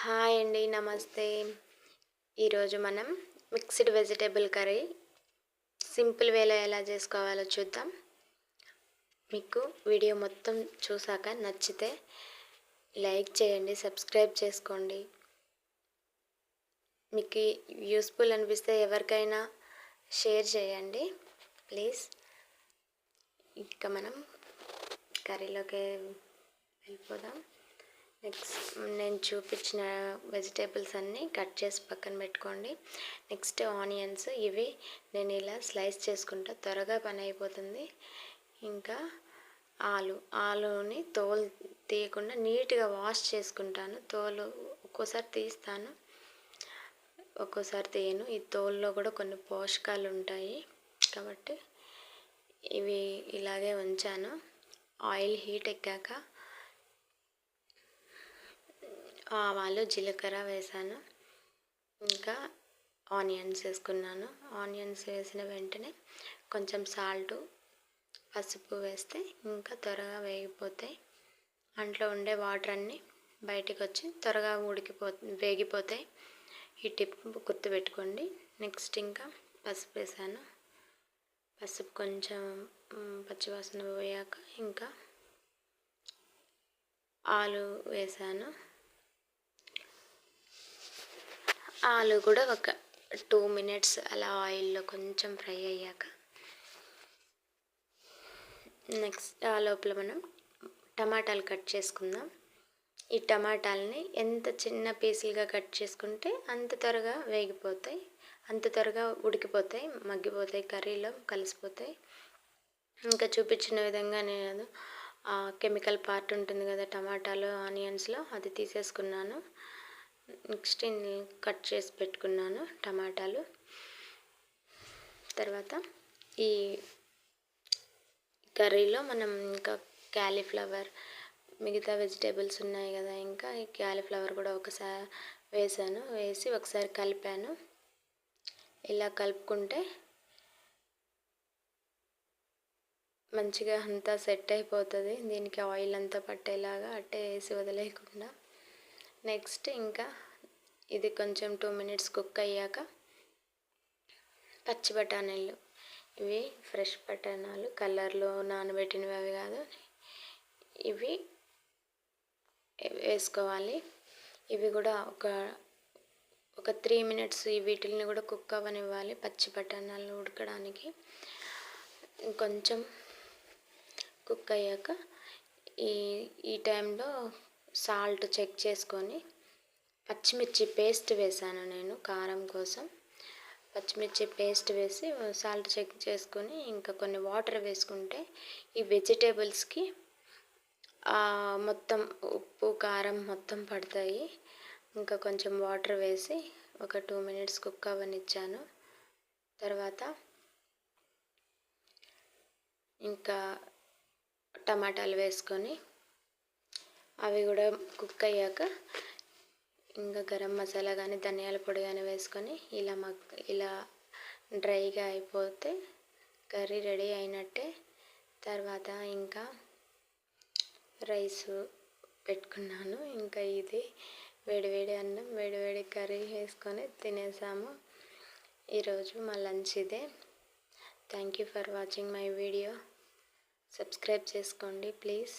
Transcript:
Hi అండి, నమస్తే. ఈరోజు మనం మిక్స్డ్ వెజిటేబుల్ కర్రీ సింపుల్ వేలో ఎలా చేసుకోవాలో చూద్దాం. మీకు వీడియో మొత్తం చూసాక నచ్చితే లైక్ చేయండి, సబ్స్క్రైబ్ చేసుకోండి. మీకు యూస్ఫుల్ అనిపిస్తే ఎవరికైనా షేర్ చేయండి ప్లీజ్. ఇంకా మనం కర్రీలోకి వెళ్ళిపోదాం. నెక్స్ట్ నేను చూపించిన వెజిటేబుల్స్ అన్నీ కట్ చేసి పక్కన పెట్టుకోండి. నెక్స్ట్ ఆనియన్స్, ఇవి నేను ఇలా స్లైస్ చేసుకుంటా, త్వరగా పని అయిపోతుంది. ఇంకా ఆలుని తోలు తీయకుండా నీట్గా వాష్ చేసుకుంటాను. తోలు ఒక్కోసారి తీస్తాను, ఒక్కోసారి తీయను. ఈ తోలులో కూడా కొన్ని పోషకాలు ఉంటాయి కాబట్టి ఇవి ఇలాగే ఉంచాను. ఆయిల్ హీట్ ఎక్కాక ఆవాలు, జీలకర్ర వేసాను. ఇంకా ఆనియన్స్ వేసుకున్నాను. ఆనియన్స్ వేసిన వెంటనే కొంచెం సాల్టు, పసుపు వేస్తే ఇంకా త్వరగా వేగిపోతాయి. అంట్లో ఉండే వాటర్ అన్నీ బయటికి వచ్చి త్వరగా వేగిపోతాయి. ఈ టిప్ గుర్తుపెట్టుకోండి. నెక్స్ట్ ఇంకా పసుపు వేసాను. పసుపు కొంచెం పచ్చివాసన పోయాక ఇంకా ఆలు వేసాను. ఆలు కూడా ఒక 2 మినిట్స్ అలా ఆయిల్లో కొంచెం ఫ్రై అయ్యాక నెక్స్ట్ ఆ లోపల మనం టమాటాలు కట్ చేసుకుందాం. ఈ టమాటాలని ఎంత చిన్న పీసులుగా కట్ చేసుకుంటే అంత త్వరగా వేగిపోతాయి, అంత త్వరగా ఉడికిపోతాయి, మగ్గిపోతాయి, కర్రీలో కలిసిపోతాయి. ఇంకా చూపించిన విధంగా నేను కెమికల్ పార్ట్ ఉంటుంది కదా టమాటాలు, ఆనియన్స్లో, అది తీసేసుకున్నాను. నెక్స్ట్ కట్ చేసి పెట్టుకున్నాను టమాటాలు. తర్వాత ఈ కర్రీలో మనం ఇంకా క్యాలీఫ్లవర్, మిగతా వెజిటేబుల్స్ ఉన్నాయి కదా, ఇంకా ఈ క్యాలీఫ్లవర్ కూడా ఒకసారి వేసి ఒకసారి కలిపాను. ఇలా కలుపుకుంటే మంచిగా అంతా సెట్ అయిపోతుంది. దీనికి ఆయిల్ అంతా పట్టేలాగా అట్టే వేసి వదిలేయకుండా. నెక్స్ట్ ఇంకా ఇది కొంచెం 2 మినిట్స్ కుక్ అయ్యాక పచ్చి బఠానీలు, ఇవి ఫ్రెష్ బఠానాలు, కలర్లో నానబెట్టినవి అవి కాదు, ఇవి వేసుకోవాలి. ఇవి కూడా ఒక 3 మినిట్స్ వీటిని కూడా కుక్ అవ్వనివ్వాలి. పచ్చి బఠానాలు ఉడకడానికి కొంచెం కుక్ అయ్యాక ఈ టైంలో సాల్ట్ చెక్ చేసుకొని పచ్చిమిర్చి పేస్ట్ వేసాను నేను కారం కోసం. పచ్చిమిర్చి పేస్ట్ వేసి సాల్ట్ చెక్ చేసుకొని ఇంకా కొన్ని వాటర్ వేసుకుంటే ఈ వెజిటేబుల్స్కి మొత్తం ఉప్పు, కారం మొత్తం పడతాయి. ఇంకా కొంచెం వాటర్ వేసి ఒక 2 మినిట్స్ కుక్ అవ్వనిచ్చాను. తర్వాత ఇంకా టమాటాలు వేసుకొని అవి కూడా కుక్ అయ్యాక ఇంకా గరం మసాలా కానీ ధనియాల పొడి కానీ వేసుకొని ఇలా డ్రైగా అయిపోతే కర్రీ రెడీ అయినట్టే. తర్వాత ఇంకా రైస్ పెట్టుకున్నాను. ఇంకా ఇది వేడివేడి అన్నం, వేడివేడి కర్రీ వేసుకొని తినేసాము. ఈరోజు మా లంచ్ ఇదే. Thank you for watching my video. Subscribe చేసుకోండి ప్లీజ్.